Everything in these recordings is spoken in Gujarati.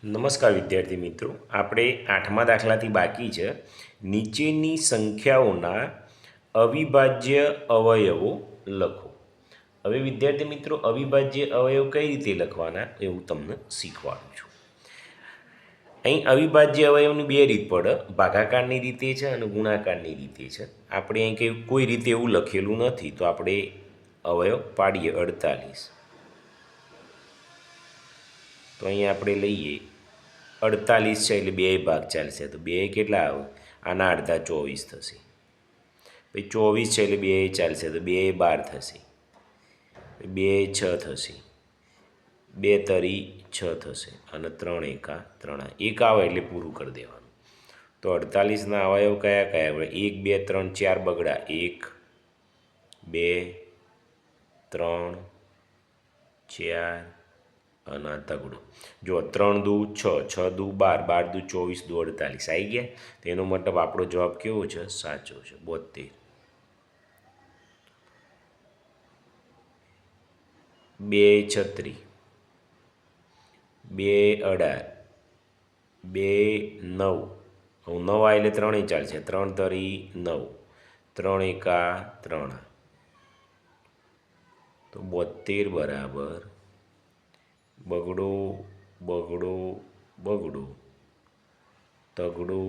નમસ્કાર વિદ્યાર્થી મિત્રો, આપણે 8મા દાખલાથી બાકી છે. નીચેની સંખ્યાઓના અવિભાજ્ય અવયવો લખો. હવે વિદ્યાર્થી મિત્રો, અવિભાજ્ય અવયવ કઈ રીતે લખવાના એવું તમને શીખવાડું છું. અહીં અવિભાજ્ય અવયવની બે રીત પડે, ભાગાકારની રીતે છે અને ગુણાકારની રીતે છે. આપણે અહીં કંઈ કોઈ રીતે એવું લખેલું નથી, તો આપણે અવયવ પાડીએ 48. તો અહીં આપણે લઈએ 48 છે એટલે બે ભાગ ચાલશે, તો બે કેટલા આવે? આના અડધા 24 થશે. પછી 24 છે એટલે બે ચાલશે, તો બે 12 થશે. બે 6 થશે, બે તરી 6 થશે અને 3 એકા 3. એક આવે એટલે પૂરું કરી દેવાનું. તો 48ના અવયવ કયા કયા આવે? 1 2 3 4 બગડા, 1 2 3 4 અને તગડો. જો 3 દુ 6, 6 દુ 12, 12 દુ 24, દુ 48 આવી ગયા. તેનો મતલબ આપણો જવાબ કેવો છે? સાચો છે, 72. 2 36, 2 18, 2 9. હું 9 આવે એટલે 3 ચાલશે, 3 તરી 9, 3 એકા 3. તો 72 બરાબર બગડો બગડો બગડો તગડું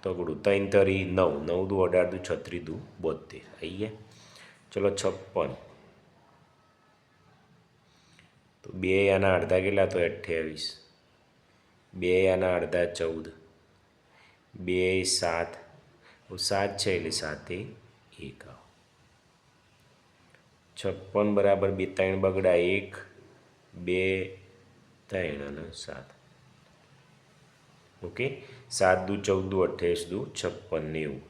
તગડું 3 તરી 9, 9 દુ 18, દુ 36, દુ 72 આવી ગયા. ચલો 56. તો બે આના અડધા કેટલા? તો 28. બે આના અડધા 14, બે 7, 7 છે એટલે 7 1 આવો. 56 બરાબર 2 3 બગડા, 1 2 3 અને 7. ઓકે, 7 દુ 14, દુ 28, દુ 56, 90.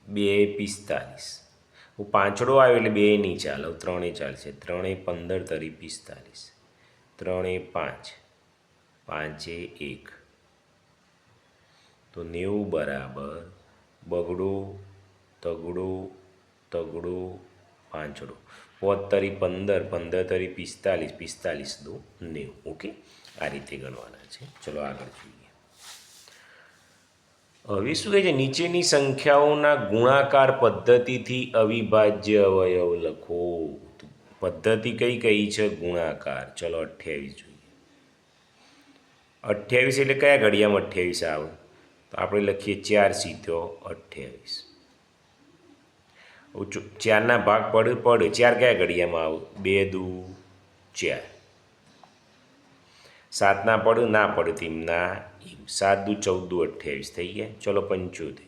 બે 45. હું પાંચડો આવ્યો એટલે બે નહીં ચાલે, ત્રણે ચાલશે. 3 15 તરી 45, 3 5, 5 1. તો 90 બરાબર બગડો તગડો તગડો પાંચડો. 5 તરી 15, 15 તરી 45, 45 દુ 90. ઓકે, આ રીતે ગણવાના છે. ચલો આગળ જોઈએ. હવે શું કહે છે? નીચેની સંખ્યાઓના ગુણાકાર પદ્ધતિથી અવિભાજ્ય અવયવ લખો. પદ્ધતિ કઈ કઈ છે? ગુણાકાર. ચલો 28 જોઈએ. 28 એટલે કયા ઘડિયામાં 28 આવે? તો આપણે લખીએ 4 સીધો 28. 4ના ભાગ પડે 4 કયા ઘડિયામાં આવે? 2 દુ 4. 7ના પડે ના પડે તેમના 7 દુ 14, દુ 28 થઈ ગયા. ચલો 75.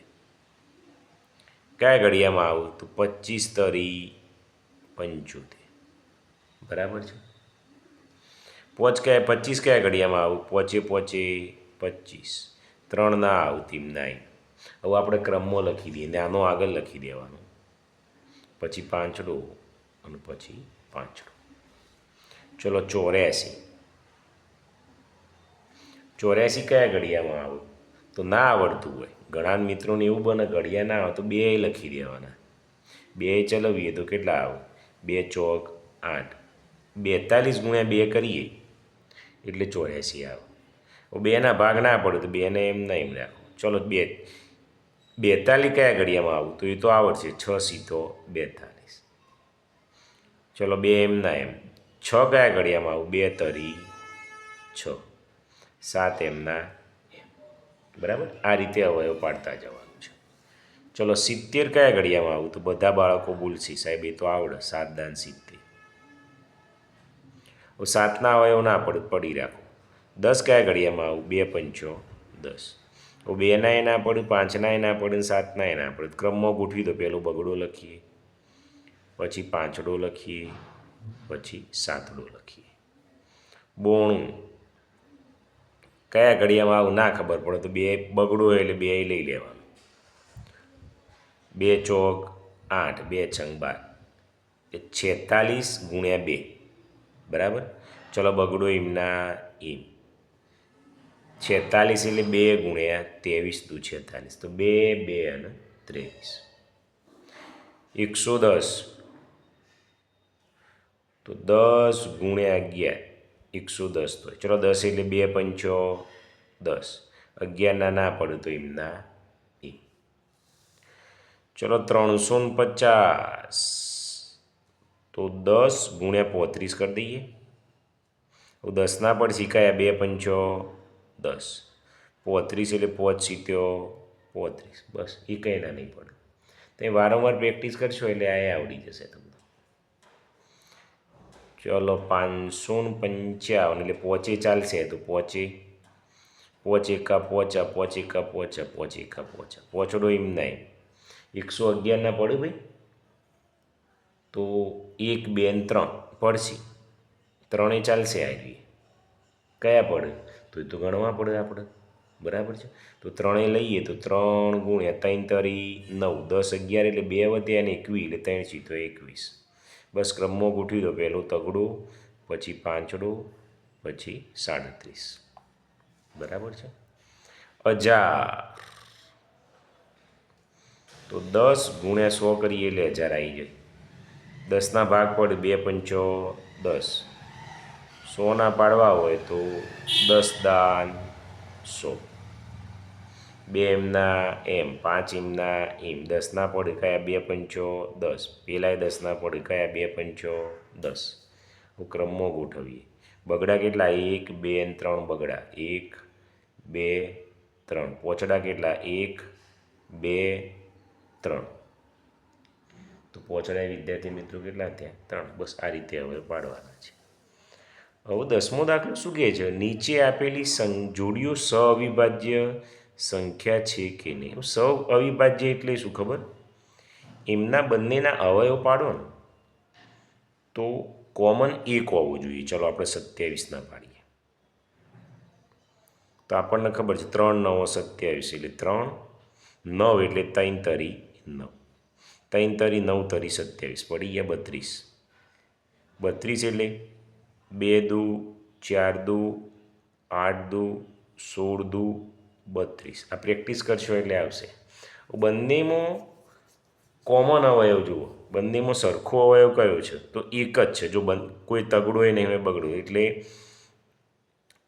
કયા ઘડિયામાં આવું? તો 25 તરી 75. બરાબર છે. 25 કયા ઘડિયામાં આવું? પોચે 25. 3 ના આવતી 9. હવે આપણે ક્રમમાં લખી દઈએ, નાનો આગળ લખી દેવાનો, પછી પાંચડો અને પછી પાંચડો. ચલો 84. 84 કયા ઘડિયામાં આવું? તો ના આવડતું હોય, ઘણા મિત્રોને એવું બને ઘડિયા ના આવે તો 2 લખી દેવાના. 2 ચલાવીએ તો કેટલા આવે? 2 ચોક 8. 42 ગુણ્યા 2 કરીએ એટલે 84 આવે. 2ના ભાગ ના પડે તો 2ને એમ ના એમ રાખો. ચલો 42 કયા ઘડિયામાં આવું? તો એ તો આવડશે, 6 સીધો 42. ચલો 2 એમ ના એમ. 6 કયા ઘડિયામાં આવું? 2 તરી 6, 7 એમના એમ. બરાબર, આ રીતે અવયવ પાડતા જવાનું છે. ચલો 70 કયા ઘડિયામાં આવું? તો બધા બાળકો બોલશે, સાહેબ એ તો આવડે, 7 દાન 70. 7ના અવયવ ના પડી રાખો. 10 કયા ઘડિયામાં આવું? 2 પંચો 10. 2ના એ ના પડે, 5ના એ ના પડે, 7ના એ ના પડે. ક્રમમાં ગોઠવી દો. પહેલો બગડો લખીએ, પછી પાંચડો લખીએ, પછી સાતડો લખીએ. 92 કયા ઘડિયામાં આવું? ના ખબર પડે તો 2 બગડો એટલે 2 લઈ લેવાનું. 2 ચોક 8, 2 છંગ 12, 46 ગુણ્યા 2. બરાબર. ચલો બગડો એમના એમ. 46 એટલે 2 ગુણ્યા 23, દુ 46. તો 2 2 અને 23. 110 તો 10 ગુણ્યા 11 110 થાય. ચલો 10 એટલે 2 પંચો 10. 11 ના પડે તો એમના એ. ચલો 350 તો 10 ગુણ્યા 35 કરી દઈએ. તો 10 ના પડ શીખાયા 2 પંચો 10. 35 એટલે 5 સીત્યો 35. બસ એ કંઈ ના નહીં પડે. તો વારંવાર પ્રેક્ટિસ કરશો એટલે આ આવડી જશે તમને. ચલો 555 એટલે પોચે ચાલશે તો પોચે એકા પોચા પોચે એકા પોચા પોચે એકા પોચા પોચડો એમ ના 111 ના પડે ભાઈ. તો 1 2 ને 3 પડશે. 3 ચાલશે આવી કયા પડે તો એ તો ગણવા પડે આપણે. બરાબર છે. તો 3 લઈએ તો 3 ગુણ્યા 3 તરી 9 10 11 એટલે 2 વધ્યા અને 21 એટલે 3 સીતો 21. બસ ક્રમમાં ગોઠવી દો. પહેલું તગડું, પછી પાંચડું, પછી 37. બરાબર છે. 1000 તો 10 ગુણ્યા 100 કરીએ એટલે 1000 આવી જાય. 10 ના ભાગ પડે 2 પંચો 10. 100 ના પાડવા હોય તો 10 દાન 100. 2 એમના એમ, 5 એમના એમ. 10 ના પડે કયા 2 પંચો 10. પેલાય 10 ના પડે કયા 2 પંચો 10. ક્રમમાં ગોઠવીએ. બગડા કેટલા 1 2 અને 3 બગડા 1 2 3. પોચડા કેટલા 1 2 3. તો પોચડા વિદ્યાર્થી મિત્રો કેટલા થયા 3. બસ આ રીતે હવે પાડવાના છે. હવે 10મો દાખલો શું કહે છે? નીચે આપેલી જોડીઓ સઅવિભાજ્ય સંખ્યા છે કે નહીં? સઅવિભાજ્ય એટલે શું ખબર? એમના બંનેના અવયવ પાડો ને તો કોમન 1 હોવું જોઈએ. ચલો આપણે 27 ના પાડીએ તો આપણને ખબર છે 3 9 27 એટલે 3 9 એટલે 3 તરી 9. 3 તરી 9 તરી 27 પડી ગયા 32. 32 એટલે 2 દુ 4 દુ 8 દુ 16 દુ 32. આ પ્રેક્ટિસ કરશો એટલે આવશે. બંનેમાં કોમન અવયવ જુઓ. બંનેમાં સરખો અવયવ કયો છે? તો એક જ છે. જો કોઈ તગડો એ નહીં હોય બગડો. એટલે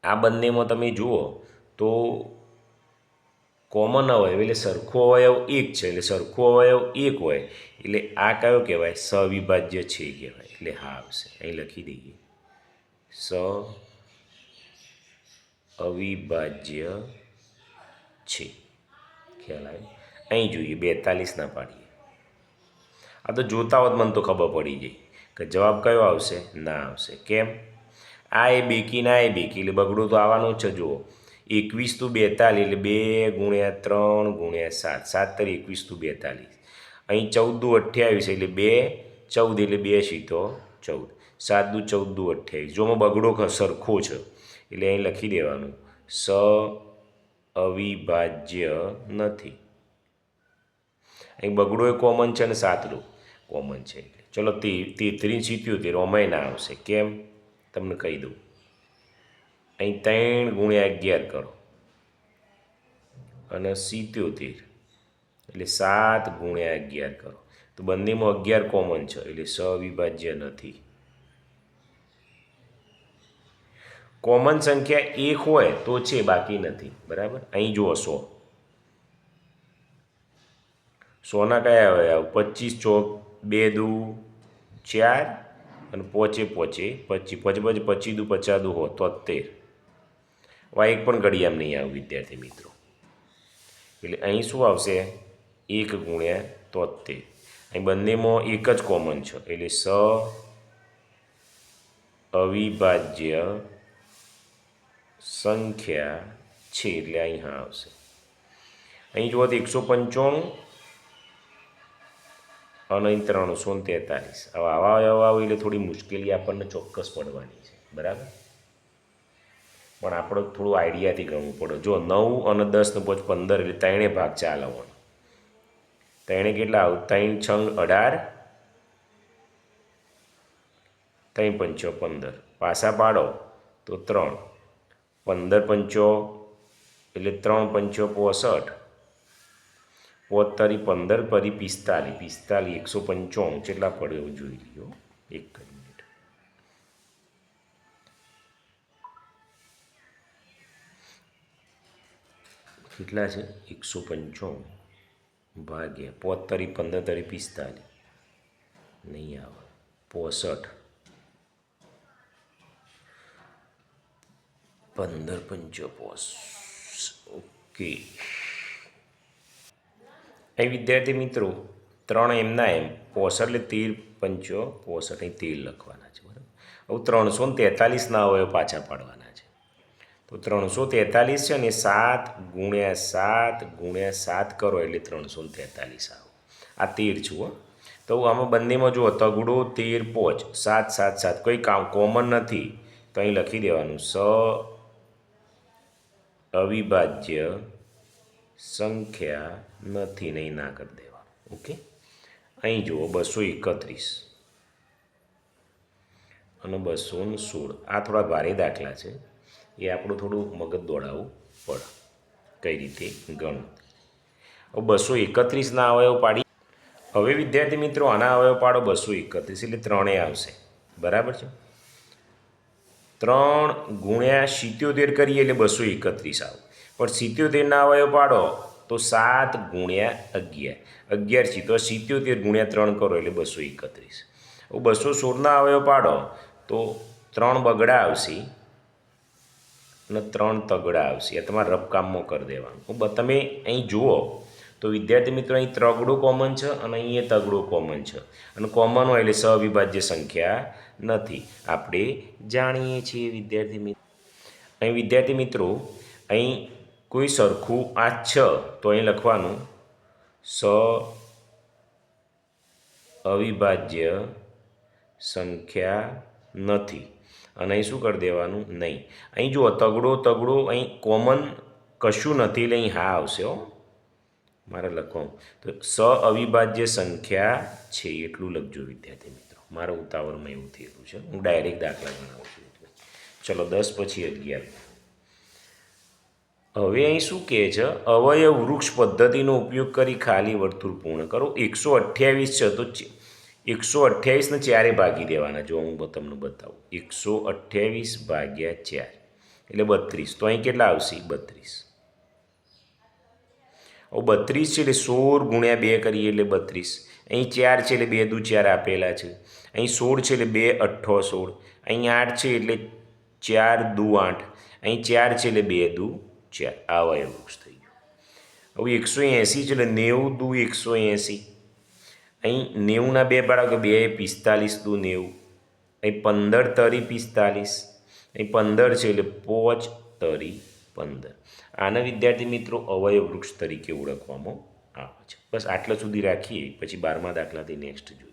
આ બંનેમાં તમે જુઓ તો કોમન અવયવ એટલે સરખો અવયવ એક છે. એટલે સરખો અવયવ એક હોય એટલે આ કયો કહેવાય? સવિભાજ્ય છે કહેવાય. એટલે હા આવશે. અહીં લખી દઈએ અવિભાજ્ય છે. ખ્યાલ આવે? અહીં જોઈએ 42 ના પાડીએ. આ તો જોતા હોત મને તો ખબર પડી જાય કે જવાબ કયો આવશે. ના આવશે. કેમ? આ એ બેકી ના એ બેકી એટલે બગડો તો આવવાનો જ છે. જુઓ 21 તો 42 એટલે 2 ગુણ્યા 3 ગુણ્યા 7. 7 તરી 21 તો 42. અહીં 14 દુ 28 એટલે 2 14 એટલે 2 સીતો 14. 7 દુ 14 દુ 28. જોમાં બગડો સરખો છે એટલે અહીં લખી દેવાનું અવિભાજ્ય નથી. અહીં બગડો એ કોમન છે અને 7 કોમન છે. ચલો 33 77 ઓમાંય ના આવશે. કેમ? તમને કહી દઉં. અહીં 3 ગુણ્યા 11 કરો અને 77 એટલે 7 ગુણ્યા 11 કરો તો બંનેમાં 11 કોમન છે એટલે સવિભાજ્ય નથી. કોમન સંખ્યા 1 હોય તો છે, બાકી નથી. બરાબર. અહીં જુઓ 100. 100 ના કયા હોય? 25 ચોક 2 દુ 4 અને પોચે 25 25 દુ 50 દુ 73. એક પણ ઘડિયામાં નહીં આવે વિદ્યાર્થી મિત્રો. એટલે અહીં શું આવશે? 1 ગુણ્યા 73. અહીં બંનેમાં એક જ કોમન છે એટલે અવિભાજ્ય સંખ્યા છે એટલે અહીં હા આવશે. અહીં જુઓ તો 195 અને અહીં 343. હવે આવા આવે એટલે થોડી મુશ્કેલી આપણને ચોક્કસ પડવાની છે. બરાબર. પણ આપણે થોડું આઈડિયાથી ગણવું પડે. જો 9 અને 10 ને 5 15 એટલે 3 ભાગ ચાલવાનો. 3 કેટલા આવું? 3 6 18 3 પંચો 15. પાછા પાડો તો 3 15 પંચો એટલે 3 પંચો 65. 5 તરી 15 પરી 45 195 કેટલા પડે એવું જોઈ લ્યો. એક મિનિટ. કેટલા છે 155 ભાગ્યા 5 તરી 15 તરી 45 નહીં આવે 65 15 પંચો ઓકે. અહીં વિદ્યાર્થી મિત્રો 3 એમના એમ 65 એટલે 13 પંચો 65 અહીં 13 લખવાના છે બરાબર. હવે 343ના અવયવ પાછા પાડવાના છે. તો 343 છે ને 7 ગુણ્યા 7 ગુણ્યા 7 કરો એટલે 343 આવો. આ 13 છું હો. તો આમાં બંનેમાં જુઓ તગડો 13 પોચ 7 7 7 કોઈ કોમન નથી તો અહીં લખી દેવાનું અવિભાજ્ય સંખ્યા નથી નહીં ના કરી દેવાનું. ઓકે. અહીં જુઓ 231 અને 216 આ થોડા ભારે દાખલા છે એ આપણું થોડું મગજ દોડાવવું પડે કઈ રીતે ગણવું. હવે 231ના અવયવ પાડી. હવે વિદ્યાર્થી મિત્રો આના અવયવ પાડો 231 એટલે 3 આવશે બરાબર છે. 3 ગુણ્યા 77 કરીએ એટલે 231 આવે. પણ 77ના અવયવ પાડો તો 7 ગુણ્યા 11 11 છે તો 77 ગુણ્યા 3 કરો એટલે 231. હવે 216ના અવયવ પાડો તો 3 બગડા આવશે અને 3 તગડા આવશે. એ તમારે રફ કામમાં કરી દેવાનું. તમે અહીં જુઓ તો વિદ્યાર્થી મિત્રો અહીં ત્રગડો કોમન છે અને અહીં એ તગડો કોમન છે અને કોમન હોય એટલે સવિભાજ્ય સંખ્યા નથી આપણે જાણીએ છીએ વિદ્યાર્થી મિત્રો. અહીં વિદ્યાર્થી મિત્રો અહીં કોઈ સરખું આ છે તો અહીં લખવાનું અવિભાજ્ય સંખ્યા નથી અને અહીં શું કરી દેવાનું નહીં. અહીં જુઓ તગડો અહીં કોમન કશું નથી એટલે અહીં હા આવશે હો મારે લખવાનું. તો અવિભાજ્ય સંખ્યા છે એટલું લખજો વિદ્યાર્થી મિત્રો. મારા ઉતાવળમાં એવું થયેલું છે હું ડાયરેક્ટ દાખલા ગણાવું છું એટલે. ચલો 10 પછી 11. હવે અહીં શું કહે છે અવયવ વૃક્ષ પદ્ધતિનો ઉપયોગ કરી ખાલી વર્તુળ પૂર્ણ કરો. 128 છે તો 128ને 4 ભાગી દેવાના. જો હું તમને બતાવું 128 ભાગ્યા 4 એટલે 32. તો અહીં કેટલા આવશે 32. હવે 32 છે એટલે 16 ગુણ્યા 2 કરીએ એટલે 32. અહીં 4 છે એટલે 2 દુ 4 આપેલા છે. અહીં 16 છે એટલે 2 8 16. અહીં 8 છે એટલે 4 દુ 8. અહીં 4 છે એટલે 2 દુ 4. આવા વૃક્ષ થઈ ગયું. હવે 180 છે એટલે 90 દુ 180. અહીં 90ના 2 બાળકો 2 45 દુ 90. અહીં 15 તરી 45. અહીં 15 છે એટલે 5 તરી 15. આના વિદ્યાર્થી મિત્રો અવયવ વૃક્ષ તરીકે ઓળખવામાં આવે છે. બસ આટલા સુધી રાખીએ પછી 12મા દાખલાથી નેક્સ્ટ જોઈએ.